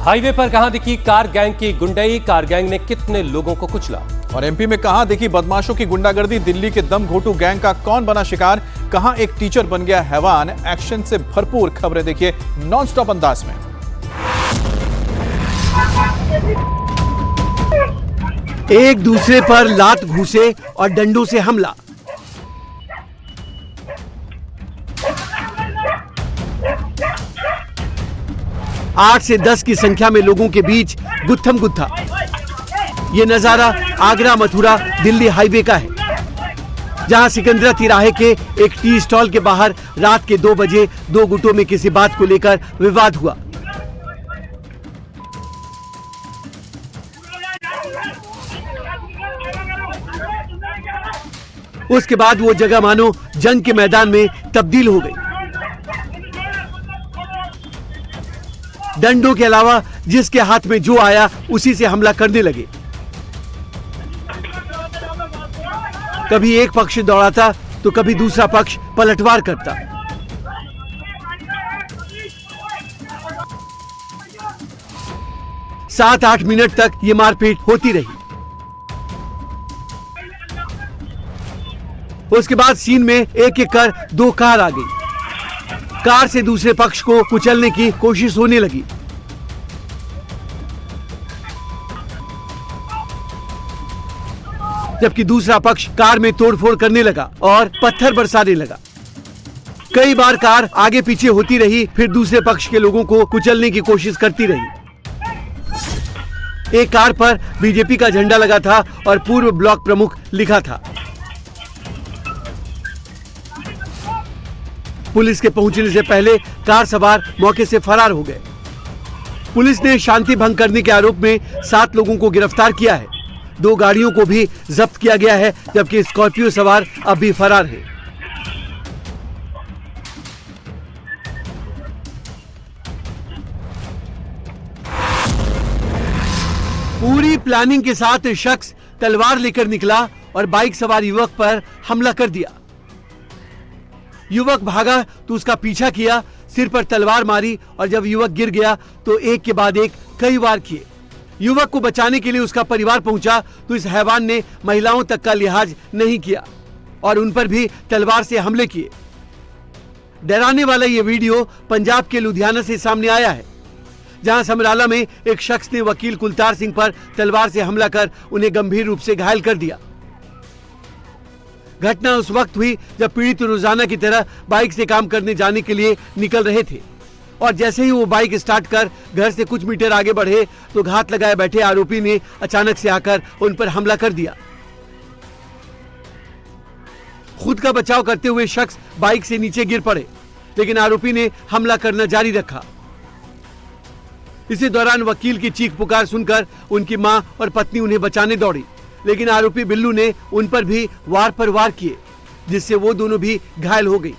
Highway पर कहां दिखी कार गैंग की गुंडई, कार गैंग ने कितने लोगों को कुचला। और एमपी में कहां दिखी बदमाशों की गुंडागर्दी, दिल्ली के दम घोटू गैंग का कौन बना शिकार, कहां एक टीचर बन गया हैवान। एक्शन से भरपूर खबरें देखिए नॉनस्टॉप अंदाज में। एक दूसरे पर लात घूसे और डंडों से हमला। आठ से 10 की संख्या में लोगों के बीच गुत्थम गुत्था। ये नजारा आगरा मथुरा दिल्ली हाईवे का है, जहां सिकंदरा तिराहे के एक टी स्टॉल के बाहर रात के 2 बजे 2 गुटों में किसी बात को लेकर विवाद हुआ। उसके बाद वो जगह मानो जंग के मैदान में तब्दील हो गई। डंडों के अलावा जिसके हाथ में जो आया उसी से हमला करने लगे। कभी एक पक्ष दौड़ाता तो कभी दूसरा पक्ष पलटवार करता। सात 8 मिनट तक ये मारपीट होती रही। उसके बाद सीन में एक एक कर 2 कार आ गई। कार से दूसरे पक्ष को कुचलने की कोशिश होने लगी। जबकि दूसरा पक्ष कार में तोड़फोड़ करने लगा और पत्थर बरसाने लगा। कई बार कार आगे पीछे होती रही, फिर दूसरे पक्ष के लोगों को कुचलने की कोशिश करती रही। एक कार पर बीजेपी का झंडा लगा था और पूर्व ब्लॉक प्रमुख लिखा था। पुलिस के पहुंचने से पहले कार सवार मौके से फरार हो गए। पुलिस ने शांति भंग करने के आरोप में 7 लोगों को गिरफ्तार किया है। 2 गाड़ियों को भी जब्त किया गया है, जबकि स्कॉर्पियो सवार अब भी फरार है। पूरी प्लानिंग के साथ शख्स तलवार लेकर निकला और बाइक सवार युवक पर हमला कर दिया। युवक भागा तो उसका पीछा किया, सिर पर तलवार मारी और जब युवक गिर गया तो एक के बाद एक कई वार किए। युवक को बचाने के लिए उसका परिवार पहुंचा तो इस हैवान ने महिलाओं तक का लिहाज नहीं किया और उन पर भी तलवार से हमले किए। डराने वाला ये वीडियो पंजाब के लुधियाना से सामने आया है, जहां समराला में एक शख्स ने वकील कुलतार सिंह पर तलवार से हमला कर उन्हें गंभीर रूप से घायल कर दिया। घटना उस वक्त हुई जब पीड़ित रोजाना की तरह बाइक से काम करने जाने के लिए निकल रहे थे और जैसे ही वो बाइक स्टार्ट कर घर से कुछ मीटर आगे बढ़े तो घात लगाए बैठे आरोपी ने अचानक से आकर उन पर हमला कर दिया। खुद का बचाव करते हुए शख्स बाइक से नीचे गिर पड़े, लेकिन आरोपी ने हमला करना जारी रखा। इसी दौरान वकील की चीख पुकार सुनकर उनकी मां और पत्नी उन्हें बचाने दौड़ी, लेकिन आरोपी बिल्लू ने उन पर भी वार पर वार किए, जिससे वो दोनों भी घायल हो गई।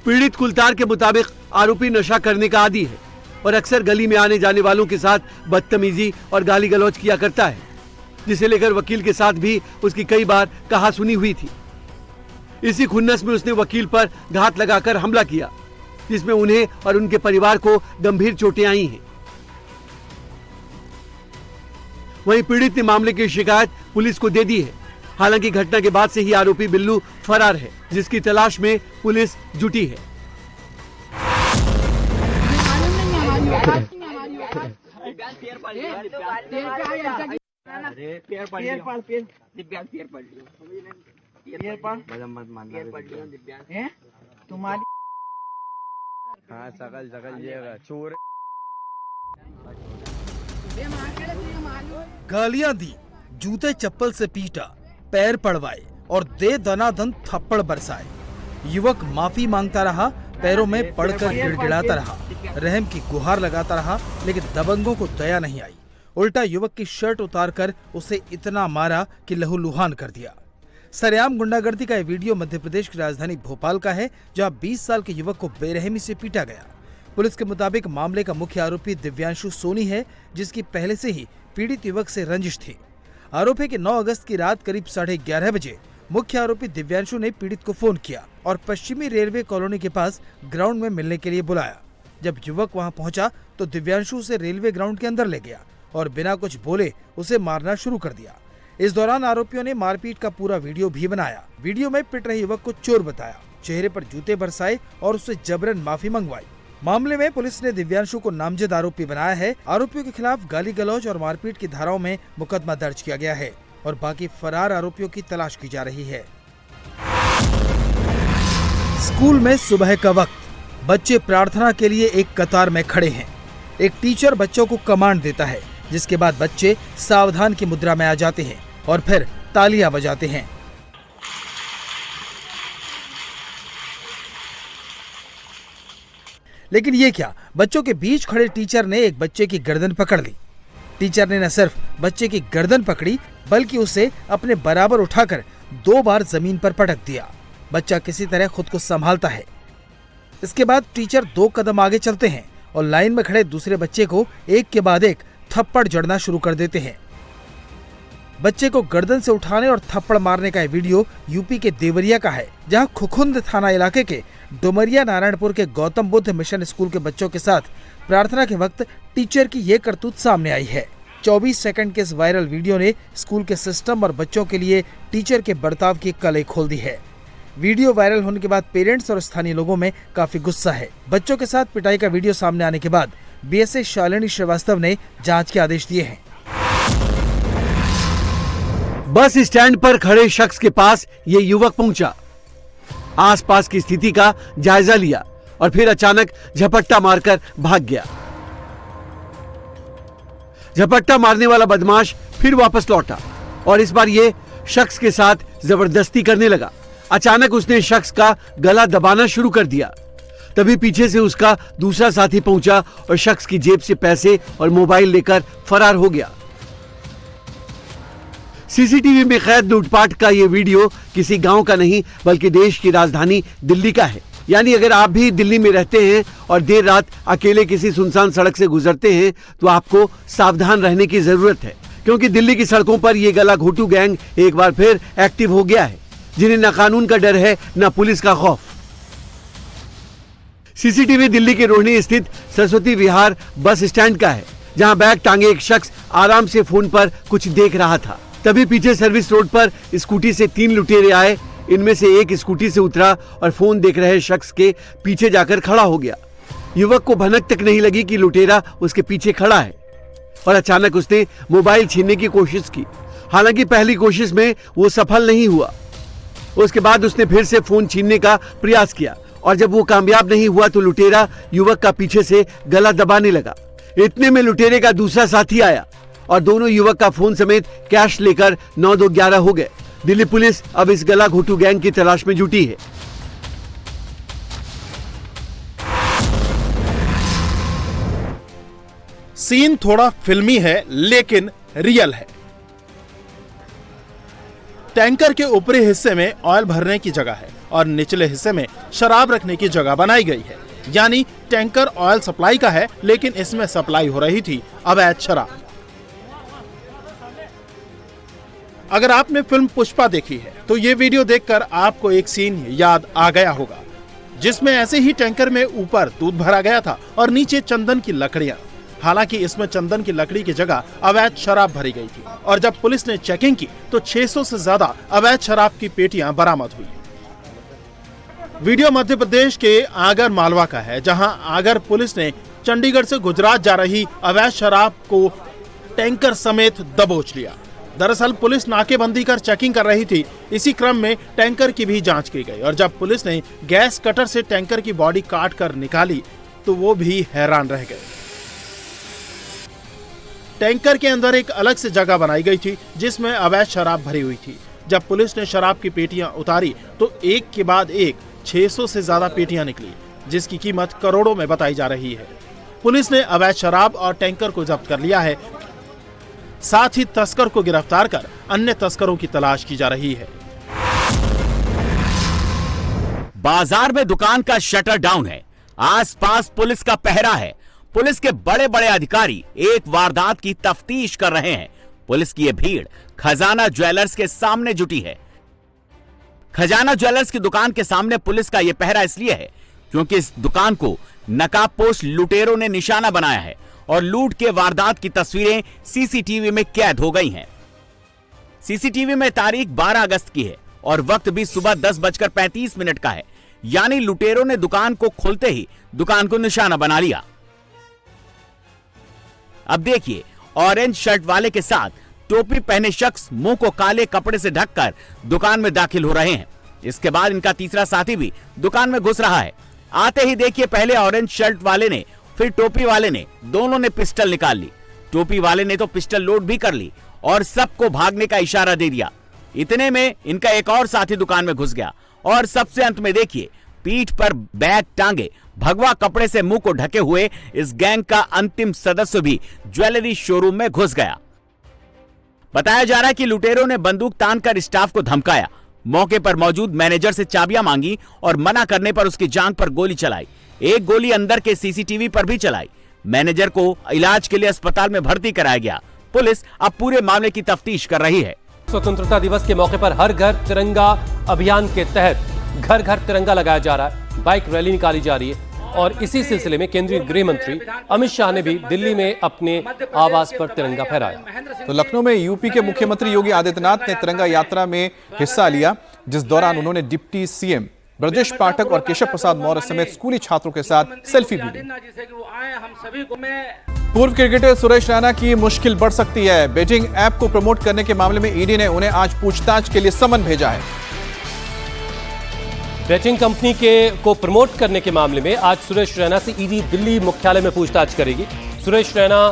पीड़ित कुलतार के मुताबिक आरोपी नशा करने का आदी है और अक्सर गली में आने जाने वालों के साथ बदतमीजी और गाली गलौज किया करता है, जिसे लेकर वकील के साथ भी उसकी कई बार कहासुनी हुई थी। इसी खुन्नस में उसने वकील पर घात लगाकर हमला किया, जिसमें उन्हें और उनके परिवार को गंभीर चोटें आई हैं। वहीं पीड़ित ने मामले की शिकायत पुलिस को दे दी है। हालांकि घटना के बाद से ही आरोपी बिल्लू फरार है, जिसकी तलाश में पुलिस जुटी है। तुम्हारी चोर गालियां दी, जूते चप्पल से पीटा, पैर पड़वाए और दे दनादन थप्पड़ बरसाए। युवक माफी मांगता रहा, पैरों में पड़कर गिड़गिड़ाता रहा, रहम की गुहार लगाता रहा, लेकिन दबंगों को दया नहीं आई। उल्टा युवक की शर्ट उतारकर उसे इतना मारा कि लहूलुहान कर दिया। सरेआम गुंडागर्दी का यह वीडियो मध्य प्रदेश की राजधानी भोपाल का है, जहां 20 साल के युवक को बेरहमी से पीटा गया। पुलिस के मुताबिक मामले का मुख्य आरोपी दिव्यांशु सोनी है, जिसकी पहले से ही पीड़ित युवक से रंजिश थी। आरोप है कि 9 अगस्त की रात करीब 11:30 बजे मुख्य आरोपी दिव्यांशु ने पीड़ित को फोन किया और पश्चिमी रेलवे कॉलोनी के पास ग्राउंड में मिलने के लिए बुलाया। जब युवक वहां पहुंचा तो दिव्यांशु उसे रेलवे ग्राउंड के अंदर ले गया और बिना कुछ बोले उसे मारना शुरू कर दिया। इस दौरान आरोपियों ने मारपीट का पूरा वीडियो भी बनाया। वीडियो में पिट रहे युवक को चोर बताया, चेहरे पर जूते बरसाए और उससे जबरन माफी मंगवाई। मामले में पुलिस ने दिव्यांशु को नामजद आरोपी बनाया है। आरोपियों के खिलाफ गाली गलौज और मारपीट की धाराओं में मुकदमा दर्ज किया गया है और बाकी फरार आरोपियों की तलाश की जा रही है। स्कूल में सुबह का वक्त, बच्चे प्रार्थना के लिए एक कतार में खड़े हैं। एक टीचर बच्चों को कमांड देता है, जिसके बाद बच्चे सावधान की मुद्रा में आ जाते हैं और फिर तालियां बजाते हैं। लेकिन ये क्या, बच्चों के बीच खड़े टीचर ने एक बच्चे की गर्दन पकड़ ली। टीचर ने न सिर्फ बच्चे की गर्दन पकड़ी बल्कि उसे अपने बराबर उठाकर 2 बार जमीन पर पटक दिया। बच्चा किसी तरह खुद को संभालता है। इसके बाद टीचर 2 कदम आगे चलते हैं और लाइन में खड़े दूसरे बच्चे को एक के बाद एक थप्पड़ जड़ना शुरू कर देते हैं। बच्चे को गर्दन से उठाने और थप्पड़ मारने का यह वीडियो यूपी के देवरिया का है, जहां खुखुंद थाना इलाके के डुमरिया नारायणपुर के गौतम बुद्ध मिशन स्कूल के बच्चों के साथ प्रार्थना के वक्त टीचर की ये करतूत सामने आई है। 24 सेकंड के इस वायरल वीडियो ने स्कूल के सिस्टम और बच्चों के लिए टीचर के बर्ताव की कलई खोल दी है। वीडियो वायरल होने के बाद पेरेंट्स और स्थानीय लोगों में काफी गुस्सा है। बच्चों के साथ पिटाई का वीडियो सामने आने के बाद बीएसए शालिनी श्रीवास्तव ने जांच के आदेश दिए हैं। बस स्टैंड पर खड़े शख्स के पास ये युवक पहुंचा, आसपास की स्थिति का जायजा लिया और फिर अचानक झपट्टा मारकर भाग गया। झपट्टा मारने वाला बदमाश फिर वापस लौटा और इस बार ये शख्स के साथ जबरदस्ती करने लगा। अचानक उसने शख्स का गला दबाना शुरू कर दिया। तभी पीछे से उसका दूसरा साथी पहुंचा और शख्स की जेब से पैसे और मोबाइल लेकर फरार हो गया। सीसीटीवी में कैद लूटपाट का ये वीडियो किसी गांव का नहीं बल्कि देश की राजधानी दिल्ली का है। यानी अगर आप भी दिल्ली में रहते हैं और देर रात अकेले किसी सुनसान सड़क से गुजरते हैं तो आपको सावधान रहने की जरूरत है, क्योंकि दिल्ली की सड़कों पर ये गला घोटू गैंग एक बार फिर एक्टिव हो गया है, जिन्हें न कानून का डर है न पुलिस का खौफ। सीसीटीवी दिल्ली के रोहिणी स्थित सरस्वती विहार बस स्टैंड का है, जहां बैग टांगे एक शख्स आराम से फोन पर कुछ देख रहा था। तभी पीछे सर्विस रोड पर स्कूटी से 3 लुटेरे आए। इनमें से एक स्कूटी से उतरा और फोन देख रहे शख्स के पीछे जाकर खड़ा हो गया। युवक को भनक तक नहीं लगी कि लुटेरा उसके पीछे खड़ा है और अचानक उसने मोबाइल छीनने की कोशिश की। हालांकि पहली कोशिश में वो सफल नहीं हुआ। उसके बाद उसने फिर से फोन छीनने का प्रयास किया और जब वो कामयाब नहीं हुआ तो लुटेरा युवक का पीछे से गला दबाने लगा। इतने में लुटेरे का दूसरा साथी आया और दोनों युवक का फोन समेत कैश लेकर 9-2-11 हो गए। दिल्ली पुलिस अब इस गला घोटू गैंग की तलाश में जुटी है। सीन थोड़ा फिल्मी है लेकिन रियल है। टैंकर के ऊपरी हिस्से में ऑयल भरने की जगह है और निचले हिस्से में शराब रखने की जगह बनाई गई है। यानी टैंकर ऑयल सप्लाई का है लेकिन इसमें सप्लाई हो रही थी अवैध शराब। अगर आपने फिल्म पुष्पा देखी है तो ये वीडियो देखकर आपको एक सीन याद आ गया होगा, जिसमें ऐसे ही टैंकर में ऊपर दूध भरा गया था और नीचे चंदन की लकड़ियां। हालांकि इसमें चंदन की लकड़ी की जगह अवैध शराब भरी गई थी और जब पुलिस ने चेकिंग की तो 600 से ज्यादा अवैध शराब की पेटियां बरामद हुई। वीडियो मध्य प्रदेश के आगर मालवा का है, जहां आगर पुलिस ने चंडीगढ़ से गुजरात जा रही अवैध शराब को टैंकर समेत दबोच लिया। दरअसल पुलिस नाकेबंदी कर चेकिंग कर रही थी। इसी क्रम में टैंकर की भी जांच की गई और जब पुलिस ने गैस कटर से टैंकर की बॉडी काट कर निकाली तो वो भी हैरान रह गए। टैंकर के अंदर एक अलग से जगह बनाई गई थी जिसमें अवैध शराब भरी हुई थी। जब पुलिस ने शराब की पेटियां उतारी तो एक के बाद एक 600 से ज्यादा पेटियां निकली, जिसकी कीमत करोड़ों में बताई जा रही है। पुलिस ने अवैध शराब और टैंकर को जब्त कर लिया है। साथ ही तस्कर को गिरफ्तार कर अन्य तस्करों की तलाश की जा रही है। बाजार में दुकान का शटर डाउन है, आसपास पुलिस का पहरा है। पुलिस के बड़े बड़े अधिकारी एक वारदात की तफ्तीश कर रहे हैं। पुलिस की यह भीड़ खजाना ज्वेलर्स के सामने जुटी है। खजाना ज्वेलर्स की दुकान के सामने पुलिस का यह पहरा इसलिए है क्योंकि इस दुकान को नकाबपोश लुटेरों ने निशाना बनाया है और लूट के वारदात की तस्वीरें सीसीटीवी में कैद हो गई हैं। सीसीटीवी में तारीख 12 अगस्त की है और वक्त भी सुबह 10:35 का है, यानी लुटेरों ने दुकान को खोलते ही दुकान को निशाना बना लिया। अब देखिए, ऑरेंज शर्ट वाले के साथ टोपी पहने शख्स मुंह को काले कपड़े से ढककर दुकान में दाखिल हो रहे हैं। इसके बाद इनका तीसरा साथी भी दुकान में घुस रहा है। आते ही देखिए, पहले ऑरेंज शर्ट वाले ने, फिर टोपी वाले ने, दोनों ने पिस्टल निकाल ली। टोपी वाले ने तो पिस्टल लोड भी कर ली और सबको भागने का इशारा दे दिया। इतने में इनका एक और साथी दुकान में घुस गया और सबसे अंत में देखिए, पीठ पर बैग टांगे, भगवा कपड़े से मुंह को ढके हुए इस गैंग का अंतिम सदस्य भी ज्वेलरी शोरूम में घुस गया। बताया जा रहा है कि लुटेरों ने बंदूक तानकर स्टाफ को धमकाया, मौके पर मौजूद मैनेजर से चाबियां मांगी और मना करने पर उसकी जांघ पर गोली चलाई। एक गोली अंदर के सीसीटीवी पर भी चलाई। मैनेजर को इलाज के लिए अस्पताल में भर्ती कराया गया। पुलिस अब पूरे मामले की तफ्तीश कर रही है। स्वतंत्रता दिवस के मौके पर हर घर तिरंगा अभियान के तहत घर घर तिरंगा लगाया जा रहा है। बाइक रैली निकाली जा रही है और इसी सिलसिले में केंद्रीय गृह मंत्री अमित शाह ने भी दिल्ली में अपने आवास पर तिरंगा फहराया। तो लखनऊ में यूपी के मुख्यमंत्री योगी आदित्यनाथ ने तिरंगा यात्रा में हिस्सा लिया, जिस दौरान उन्होंने डिप्टी सीएम ब्रजेश पाठक और केशव प्रसाद मौर्य समेत स्कूली छात्रों के साथ सेल्फी भी ली। पूर्व क्रिकेटर सुरेश रैना की मुश्किल बढ़ सकती है। बेटिंग ऐप को प्रमोट करने के मामले में ईडी ने उन्हें आज पूछताछ के लिए समन भेजा है। बेटिंग कंपनी को प्रमोट करने के मामले में आज सुरेश रैना से ईडी दिल्ली मुख्यालय में पूछताछ करेगी। सुरेश रैना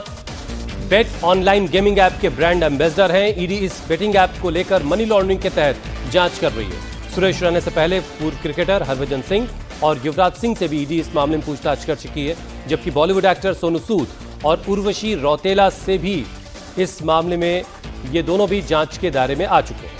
बेट ऑनलाइन गेमिंग ऐप के ब्रांड एम्बेसडर हैं। ईडी इस बेटिंग ऐप को लेकर मनी लॉन्ड्रिंग के तहत जांच कर रही है। सुरेश रैना से पहले पूर्व क्रिकेटर हरभजन सिंह और युवराज सिंह से भी ईडी इस मामले में पूछताछ कर चुकी है, जबकि बॉलीवुड एक्टर सोनू सूद और उर्वशी रौतेला से भी इस मामले में ये दोनों भी जांच के दायरे में आ चुके हैं।